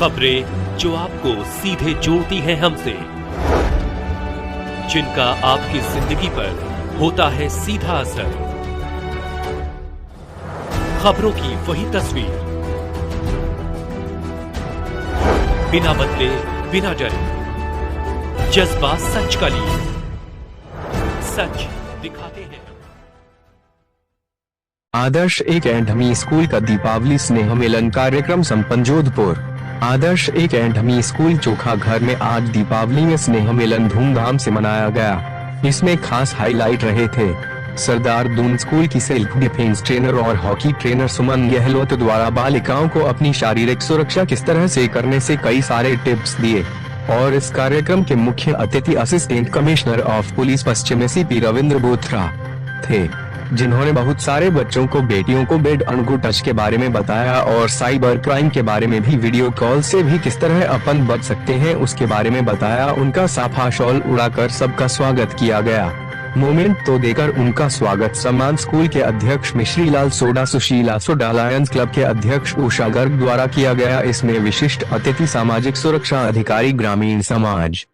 खबरें जो आपको सीधे जोड़ती हैं हमसे, जिनका आपकी जिंदगी पर होता है सीधा असर। खबरों की वही तस्वीर, बिना बदले बिना डरे, जज्बा सच का लिए, सच दिखाते हैं। आदर्श एकेडमी स्कूल का दीपावली स्नेह मिलन कार्यक्रम संपन्न जोधपुर। आदर्श एकेडमी स्कूल चोखा घर में आज दीपावली में स्नेह मिलन धूमधाम से मनाया गया। इसमें खास हाईलाइट रहे थे सरदार दून स्कूल की सेल्फ डिफेंस ट्रेनर और हॉकी ट्रेनर सुमन गहलोत द्वारा बालिकाओं को अपनी शारीरिक सुरक्षा किस तरह से करने से कई सारे टिप्स दिए। और इस कार्यक्रम के मुख्य अतिथि assistant commissioner of police Paschim CP Ravindra Bothra थे, जिन्होंने बहुत सारे बच्चों को बेटियों को बेड अनगो टच के बारे में बताया और साइबर क्राइम के बारे में भी, वीडियो कॉल से भी किस तरह अपन बच सकते हैं उसके बारे में बताया। उनका साफा शॉल उड़ाकर सबका स्वागत किया गया। मोमेंट तो देकर उनका स्वागत सम्मान स्कूल के अध्यक्ष मिश्री लाल सोडा सुशीला सोडा लायंस क्लब के अध्यक्ष उषा गर्ग द्वारा किया गया। इसमें विशिष्ट अतिथि सामाजिक सुरक्षा अधिकारी ग्रामीण समाज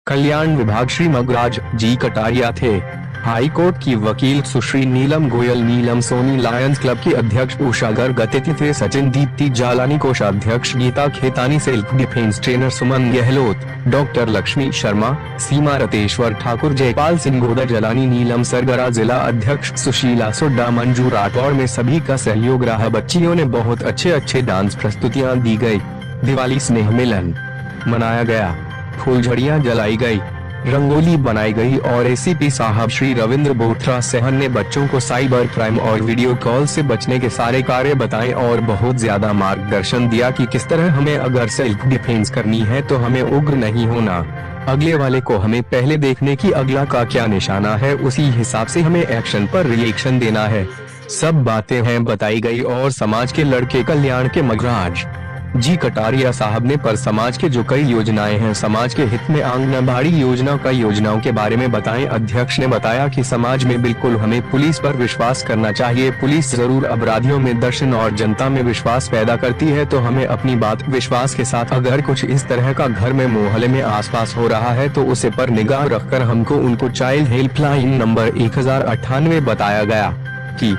कल्याण विभाग श्री मगराज जी कटारिया थे। हाई कोर्ट की वकील सुश्री नीलम गोयल नीलम सोनी लायंस क्लब की अध्यक्ष उषा गर्ग अतिथि थे सचिन दीप्ति जालानी कोषाध्यक्ष Geeta Khetani self defence trainer Suman Gehlot doctor Lakshmi Sharma Seema Rateshwar Thakur Jaipal Singh Goda Jalani Neelam Sargara जिला अध्यक्ष सुशीला सोडा मंजू राठौर में सभी का सहयोग रहा। बच्चियों ने बहुत अच्छे डांस प्रस्तुतियाँ दी गयी। दिवाली स्नेह मिलन मनाया गया, फूलझड़ियाँ जलाई गयी, रंगोली बनाई गई और एसीपी साहब श्री रविंद्र बोथरा सहन ने बच्चों को साइबर क्राइम और वीडियो कॉल से बचने के सारे कार्य बताए और बहुत ज्यादा मार्गदर्शन दिया कि किस तरह हमें अगर सेल्फ डिफेंस करनी है तो हमें उग्र नहीं होना, अगले वाले को हमें पहले देखने की अगला का क्या निशाना है, उसी हिसाब से हमें एक्शन पर रिएक्शन देना है। सब बातें हैं बताई गई और समाज के लड़के कल्याण के मगराज जी कटारिया साहब ने पर समाज के जो कई योजनाएं हैं समाज के हित में आंगनबाड़ी योजना का योजनाओं के बारे में बताएं। अध्यक्ष ने बताया कि समाज में बिल्कुल हमें पुलिस पर विश्वास करना चाहिए। पुलिस जरूर अपराधियों में दर्शन और जनता में विश्वास पैदा करती है, तो हमें अपनी बात विश्वास के साथ अगर कुछ इस तरह का घर में मोहल्ले में आसपास हो रहा है तो उसे पर निगाह रखकर हमको उनको चाइल्ड हेल्पलाइन नंबर 1098 बताया गया कि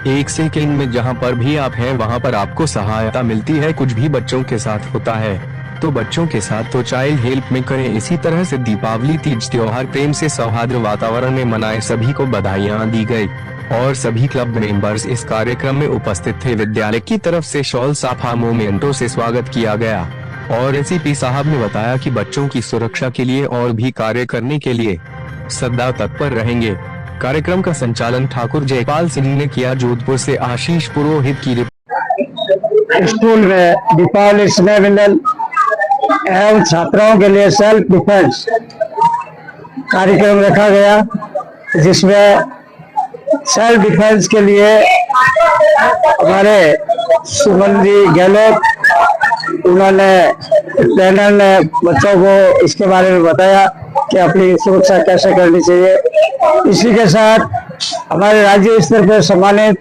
1 सेकेंड में जहां पर भी आप हैं वहां पर आपको सहायता मिलती है। कुछ भी बच्चों के साथ होता है तो बच्चों के साथ तो चाइल्ड हेल्प में करें। इसी तरह से दीपावली तीज त्योहार प्रेम से सौहार्द वातावरण में मनाए, सभी को बधाइयां दी गई और सभी क्लब मेंबर्स इस कार्यक्रम में उपस्थित थे। विद्यालय की तरफ से शॉल साफा मोमेंटो से स्वागत किया गया और एसीपी साहब ने बताया कि बच्चों की सुरक्षा के लिए और भी कार्य करने के लिए सदा तत्पर रहेंगे। कार्यक्रम का संचालन ठाकुर जयपाल सिंह ने किया। जोधपुर से आशीष पुरोहित की रिपोर्ट। स्कूल में दीपावली स्नेह मिलन एवं छात्राओं के लिए सेल्फ डिफेंस कार्यक्रम रखा गया, जिसमें सेल्फ डिफेंस के लिए हमारे सुमन जी गहलोत उन्होंने ट्रेनर ने बच्चों को इसके बारे में बताया कि अपनी सुरक्षा कैसे करनी चाहिए। इसी के साथ हमारे राज्य स्तर पर सम्मानित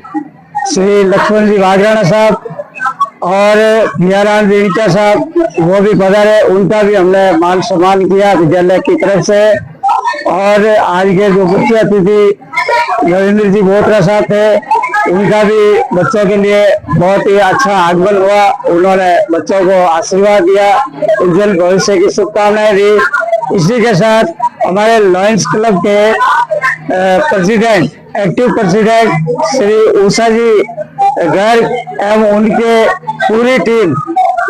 श्री लक्ष्मण जी वागराना साहब और बिहारान रेणुका साहब वो भी पधारे, उनका भी हमने मान सम्मान किया विद्यालय की तरफ से। और आज के जो मुख्य अतिथि रविंद्र जी बोथरा साहब थे, उनका भी बच्चों के लिए बहुत ही अच्छा आगमन हुआ। उन्होंने बच्चों को आशीर्वाद दिया, उज्जवल भविष्य की शुभकामनाएं दी। इसी के साथ हमारे लायंस क्लब के president active president Shri Usha जी गर्ग एवं उनके पूरी टीम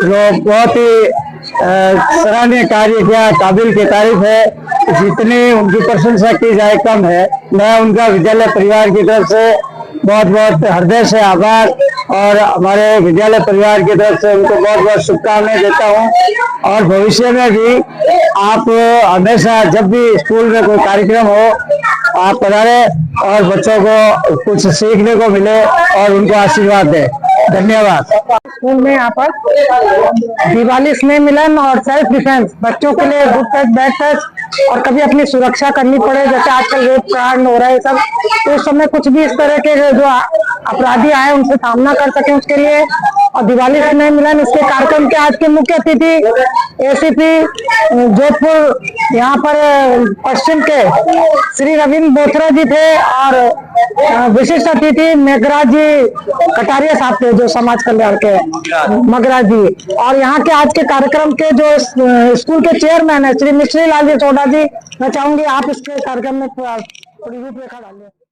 जो बहुत ही सराहनीय कार्य किया, काबिल की तारीफ है, जितनी उनकी प्रशंसा की जाए कम है। मैं उनका विद्यालय परिवार की तरफ से बहुत बहुत हृदय से आभार और हमारे विद्यालय परिवार की तरफ से उनको बहुत बहुत शुभकामनाएं देता हूं। और भविष्य में भी आप हमेशा जब भी स्कूल में कोई कार्यक्रम हो आप पधारें और बच्चों को कुछ सीखने को मिले और उनको आशीर्वाद दें। धन्यवाद। स्कूल में यहाँ पर दिवाली स्नेह मिलन और सेल्फ डिफेंस बच्चों के लिए गुड टच बैड टच और कभी अपनी सुरक्षा करनी पड़े, जैसे आजकल रेप कांड हो रहा है सब, तो उस समय कुछ भी इस तरह के जो अपराधी आए उनसे सामना कर सके उसके लिए। और दिवाली स्नेह मिलन इसके कार्यक्रम के आज के मुख्य अतिथि एसीपी जोधपुर यहाँ पर पश्चिम के श्री रविंद्र बोथरा जी थे और विशिष्ट अतिथि मेघराज जी कटारिया साहब थे जो समाज कल्याण के मगरा जी। और यहाँ के आज के कार्यक्रम के जो स्कूल के चेयरमैन है श्री मिश्री लाल जी सोडा जी, मैं चाहूंगी आप इसके कार्यक्रम में थोड़ी रूपरेखा डालिए।